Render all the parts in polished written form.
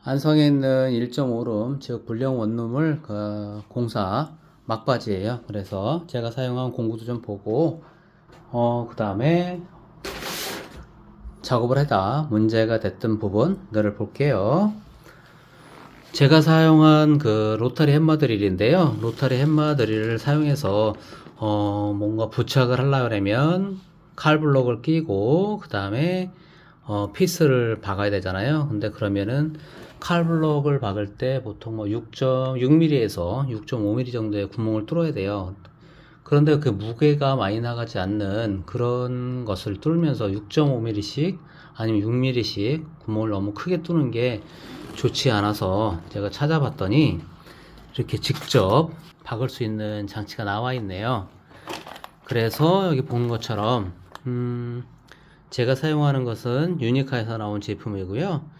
안성에 있는 1.5룸, 즉 불량 원룸을 공사 막바지예요. 그래서 제가 사용한 공구도 좀 보고 그 다음에 작업을 해다 문제가 됐던 부분들을 볼게요. 제가 사용한 그 로타리 햄머 드릴인데요. 로타리 햄머 드릴을 사용해서 뭔가 부착을 하려면 칼블록을 끼고 그 다음에 피스를 박아야 되잖아요. 근데 그러면은 칼블록을 박을 때 보통 뭐 6.6mm에서 6.5mm 정도의 구멍을 뚫어야 돼요. 그런데 그 무게가 많이 나가지 않는 그런 것을 뚫으면서 6.5mm씩 아니면 6mm씩 구멍을 너무 크게 뚫는 게 좋지 않아서 제가 찾아봤더니 이렇게 직접 박을 수 있는 장치가 나와 있네요. 그래서 여기 보는 것처럼 제가 사용하는 것은 유니카에서 나온 제품이고요.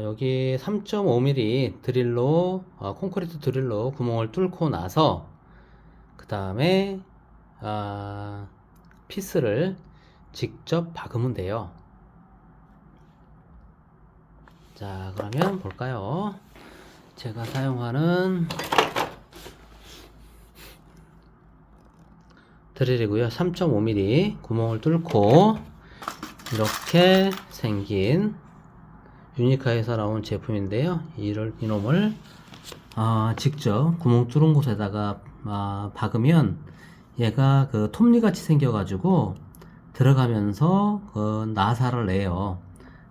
여기 3.5mm 드릴로 콘크리트 드릴로 구멍을 뚫고 나서 그 다음에 피스를 직접 박으면 돼요. 자, 그러면 볼까요? 제가 사용하는 드릴이고요. 3.5mm 구멍을 뚫고 이렇게 생긴 유니카에서 나온 제품인데요. 이놈을 직접 구멍 뚫은 곳에다가 박으면 얘가 그 톱니같이 생겨가지고 들어가면서 그 나사를 내요.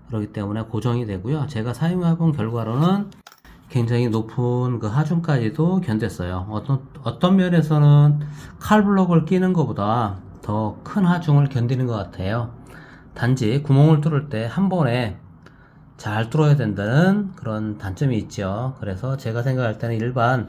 그렇기 때문에 고정이 되고요. 제가 사용해본 결과로는 굉장히 높은 그 하중까지도 견뎠어요. 어떤 면에서는 칼블록을 끼는 것보다 더 큰 하중을 견디는 것 같아요. 단지 구멍을 뚫을 때 한 번에 잘 뚫어야 된다는 그런 단점이 있죠. 그래서 제가 생각할 때는 일반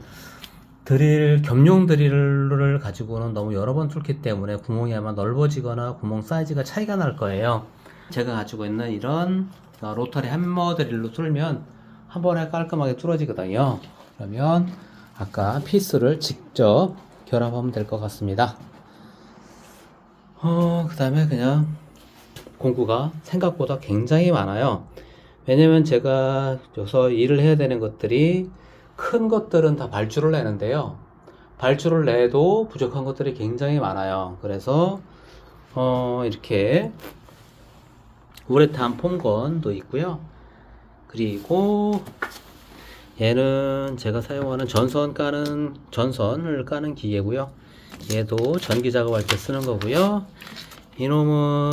드릴, 겸용 드릴을 가지고는 너무 여러 번 뚫기 때문에 구멍이 아마 넓어지거나 구멍 사이즈가 차이가 날 거예요. 제가 가지고 있는 이런 로터리 햄머 드릴로 뚫으면 한 번에 깔끔하게 뚫어지거든요. 그러면 아까 피스를 직접 결합하면 될 것 같습니다. 그 다음에 그냥 공구가 생각보다 굉장히 많아요. 왜냐면 제가 여기서 일을 해야 되는 것들이 큰 것들은 다 발주를 내는데요. 발주를 내도 부족한 것들이 굉장히 많아요. 그래서 이렇게 우레탄 폼건도 있고요. 그리고 얘는 제가 사용하는 전선을 까는 기계고요. 얘도 전기 작업할 때 쓰는 거고요. 이놈은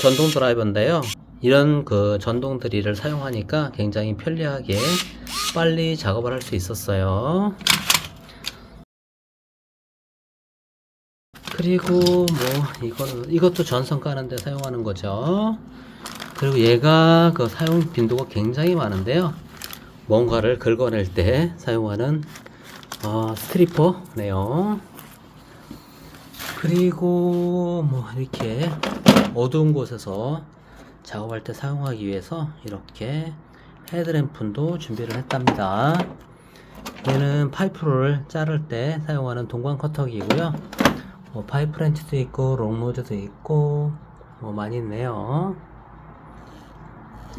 전동 드라이버인데요. 이런 그 전동 드릴을 사용하니까 굉장히 편리하게 빨리 작업을 할 수 있었어요. 그리고 뭐 이것도 전선 까는데 사용하는 거죠. 그리고 얘가 그 사용 빈도가 굉장히 많은데요. 뭔가를 긁어낼 때 사용하는 스트리퍼네요. 그리고 뭐 이렇게 어두운 곳에서 작업할 때 사용하기 위해서 이렇게 헤드램프도 준비를 했답니다. 얘는 파이프를 자를 때 사용하는 동관 커터기이고요. 파이프 렌치도 있고 롱로드도 있고 많이 있네요.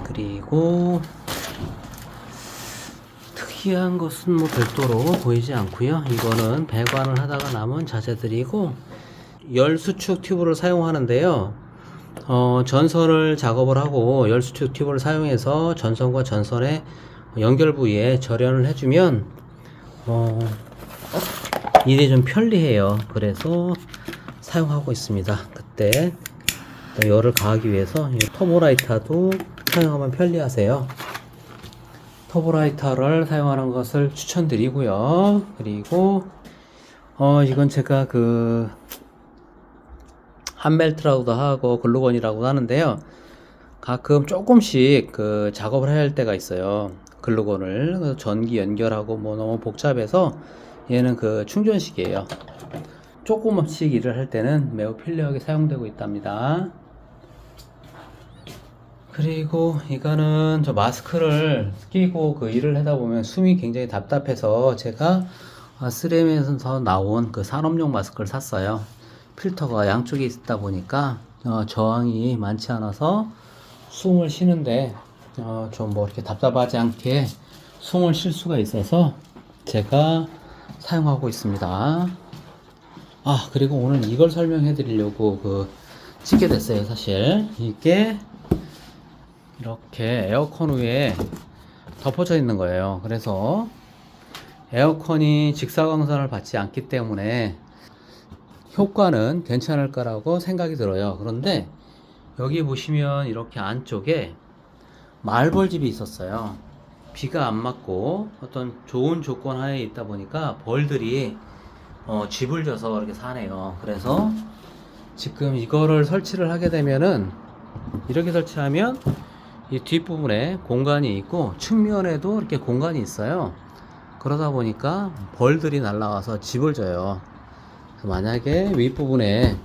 그리고 특이한 것은 별도로 보이지 않고요. 이거는 배관을 하다가 남은 자재들이고 열수축 튜브를 사용하는데요. 전선을 작업을 하고 열수축 튜브를 사용해서 전선과 전선의 연결 부위에 절연을 해주면 일이 좀 편리해요. 그래서 사용하고 있습니다. 그때 열을 가하기 위해서 터보라이터도 사용하면 편리하세요. 터보라이터를 사용하는 것을 추천드리고요. 그리고 이건 제가 그 한멜트라고도 하고 글루건이라고 하는데요. 가끔 조금씩 그 작업을 해야 할 때가 있어요. 글루건을 전기 연결하고 너무 복잡해서 얘는 그 충전식이에요. 조금씩 일을 할 때는 매우 편리하게 사용되고 있답니다. 그리고 이거는 저 마스크를 끼고 그 일을 하다 보면 숨이 굉장히 답답해서 제가 3M에서 나온 그 산업용 마스크를 샀어요. 필터가 양쪽에 있다 보니까 저항이 많지 않아서 숨을 쉬는데 좀 뭐 이렇게 답답하지 않게 숨을 쉴 수가 있어서 제가 사용하고 있습니다. 그리고 오늘 이걸 설명해 드리려고 찍게 됐어요. 사실 이게 이렇게 에어컨 위에 덮어져 있는 거예요. 그래서 에어컨이 직사광선을 받지 않기 때문에 효과는 괜찮을 거라고 생각이 들어요. 그런데 여기 보시면 이렇게 안쪽에 말벌집이 있었어요. 비가 안 맞고 어떤 좋은 조건 하에 있다 보니까 벌들이 집을 져서 이렇게 사네요. 그래서 지금 이거를 설치를 하게 되면은 이렇게 설치하면 이 뒷부분에 공간이 있고 측면에도 이렇게 공간이 있어요. 그러다 보니까 벌들이 날아와서 집을 져요. 만약에 윗부분에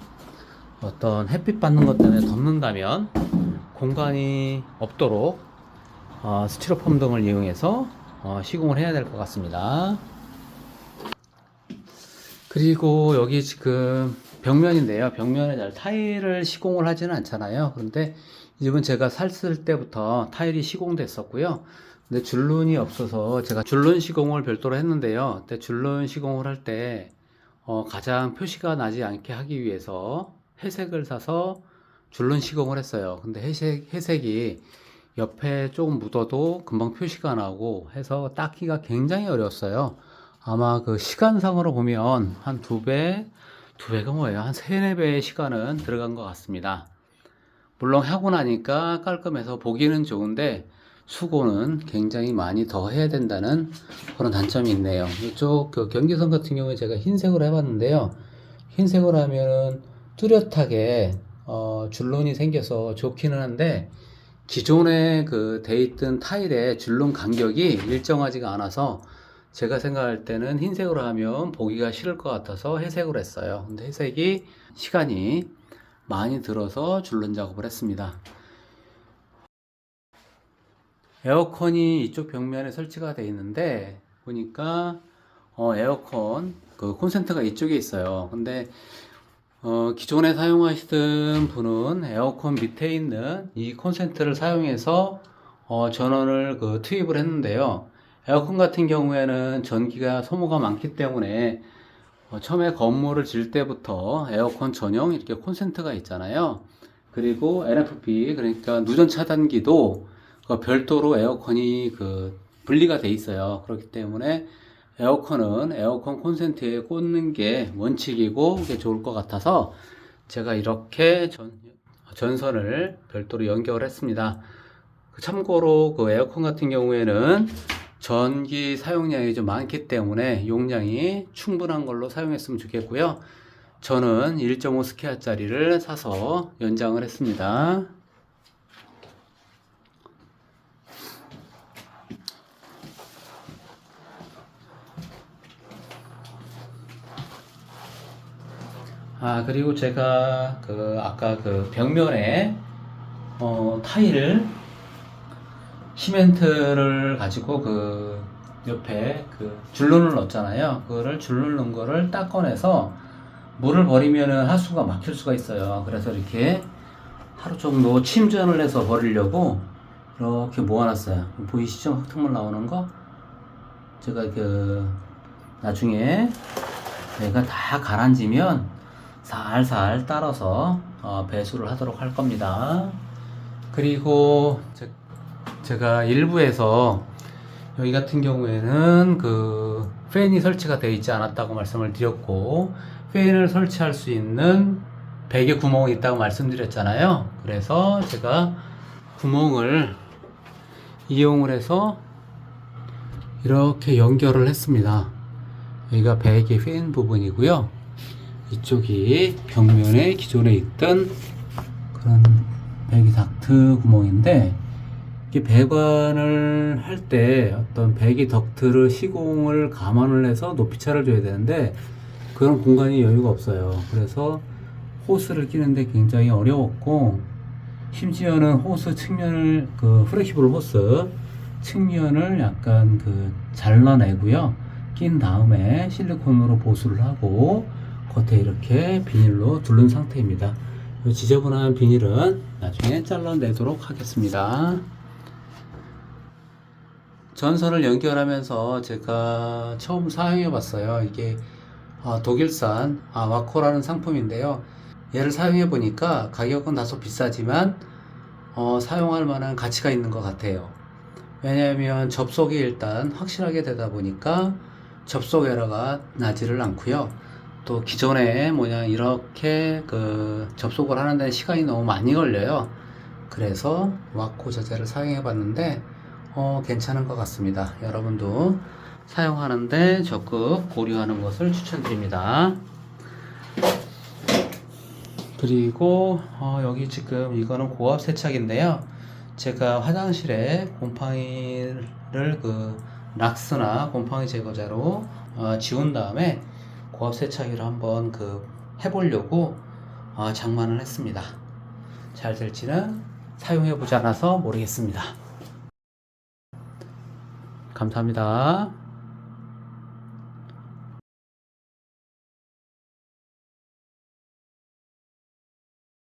어떤 햇빛 받는 것 때문에 덮는다면 공간이 없도록 스티로폼 등을 이용해서 시공을 해야 될 것 같습니다. 그리고 여기 지금 벽면인데요. 벽면에 잘 타일을 시공을 하지는 않잖아요. 그런데 이 집은 제가 샀을 때부터 타일이 시공됐었고요. 근데 줄눈이 없어서 제가 줄눈 시공을 별도로 했는데요. 그때 줄눈 시공을 할 때 가장 표시가 나지 않게 하기 위해서 회색을 사서 줄눈 시공을 했어요. 근데 회색이 옆에 조금 묻어도 금방 표시가 나고 해서 닦기가 굉장히 어려웠어요. 아마 그 시간상으로 보면 한 2배가 뭐예요? 한 3, 4배의 시간은 들어간 것 같습니다. 물론 하고 나니까 깔끔해서 보기는 좋은데 수고는 굉장히 많이 더 해야 된다는 그런 단점이 있네요. 이쪽 경계선 같은 경우에 제가 흰색으로 해봤는데요. 흰색으로 하면은 뚜렷하게 줄눈이 생겨서 좋기는 한데 기존에 돼 있던 타일의 줄눈 간격이 일정하지가 않아서 제가 생각할 때는 흰색으로 하면 보기가 싫을 것 같아서 회색으로 했어요. 근데 회색이 시간이 많이 들어서 줄눈 작업을 했습니다. 에어컨이 이쪽 벽면에 설치가 되어 있는데 보니까 에어컨 콘센트가 이쪽에 있어요. 근데 기존에 사용하시던 분은 에어컨 밑에 있는 이 콘센트를 사용해서 전원을 투입을 했는데요. 에어컨 같은 경우에는 전기가 소모가 많기 때문에 처음에 건물을 지을 때부터 에어컨 전용 이렇게 콘센트가 있잖아요. 그리고 NFP 그러니까 누전 차단기도 별도로 에어컨이 분리가 돼 있어요. 그렇기 때문에 에어컨은 에어컨 콘센트에 꽂는 게 원칙이고 그게 좋을 것 같아서 제가 이렇게 전선을 별도로 연결을 했습니다. 참고로 에어컨 같은 경우에는 전기 사용량이 좀 많기 때문에 용량이 충분한 걸로 사용했으면 좋겠고요. 저는 1.5스퀘어짜리를 사서 연장을 했습니다. 그리고 제가 아까 벽면에 타일을 시멘트를 가지고 옆에 줄눈을 넣었잖아요. 그거를 줄눈 넣은 거를 딱 꺼내서 물을 버리면은 하수가 막힐 수가 있어요. 그래서 이렇게 하루 정도 침전을 해서 버리려고 이렇게 모아놨어요. 보이시죠? 흙탕물 나오는 거? 제가 나중에 내가 다 가라앉으면 살살 따라서 배수를 하도록 할 겁니다. 그리고 제가 일부에서 여기 같은 경우에는 팬이 설치가 되어 있지 않았다고 말씀을 드렸고 팬을 설치할 수 있는 베개 구멍이 있다고 말씀드렸잖아요. 그래서 제가 구멍을 이용을 해서 이렇게 연결을 했습니다. 여기가 베개 팬 부분이고요. 이쪽이 벽면에 기존에 있던 그런 배기 덕트 구멍인데 이게 배관을 할 때 어떤 배기 덕트를 시공을 감안을 해서 높이차를 줘야 되는데 그런 공간이 여유가 없어요. 그래서 호스를 끼는데 굉장히 어려웠고 심지어는 호스 측면을 프레시블 호스 측면을 약간 잘라내고요. 낀 다음에 실리콘으로 보수를 하고 겉에 이렇게 비닐로 둘른 상태입니다. 이 지저분한 비닐은 나중에 잘라내도록 하겠습니다. 전선을 연결하면서 제가 처음 사용해 봤어요. 이게 독일산 와코라는 상품인데요. 얘를 사용해 보니까 가격은 다소 비싸지만 사용할 만한 가치가 있는 것 같아요. 왜냐하면 접속이 일단 확실하게 되다 보니까 접속 에러가 나지를 않고요. 또 기존에 뭐냐 이렇게 접속을 하는 데 시간이 너무 많이 걸려요. 그래서 와코 자재를 사용해 봤는데 괜찮은 것 같습니다. 여러분도 사용하는데 적극 고려하는 것을 추천드립니다. 그리고 여기 지금 이거는 고압 세척인데요. 제가 화장실에 곰팡이를 락스나 곰팡이 제거제로 지운 다음에 고압 세척기를 한번 해보려고 장만을 했습니다. 잘 될지는 사용해 보지 않아서 모르겠습니다. 감사합니다.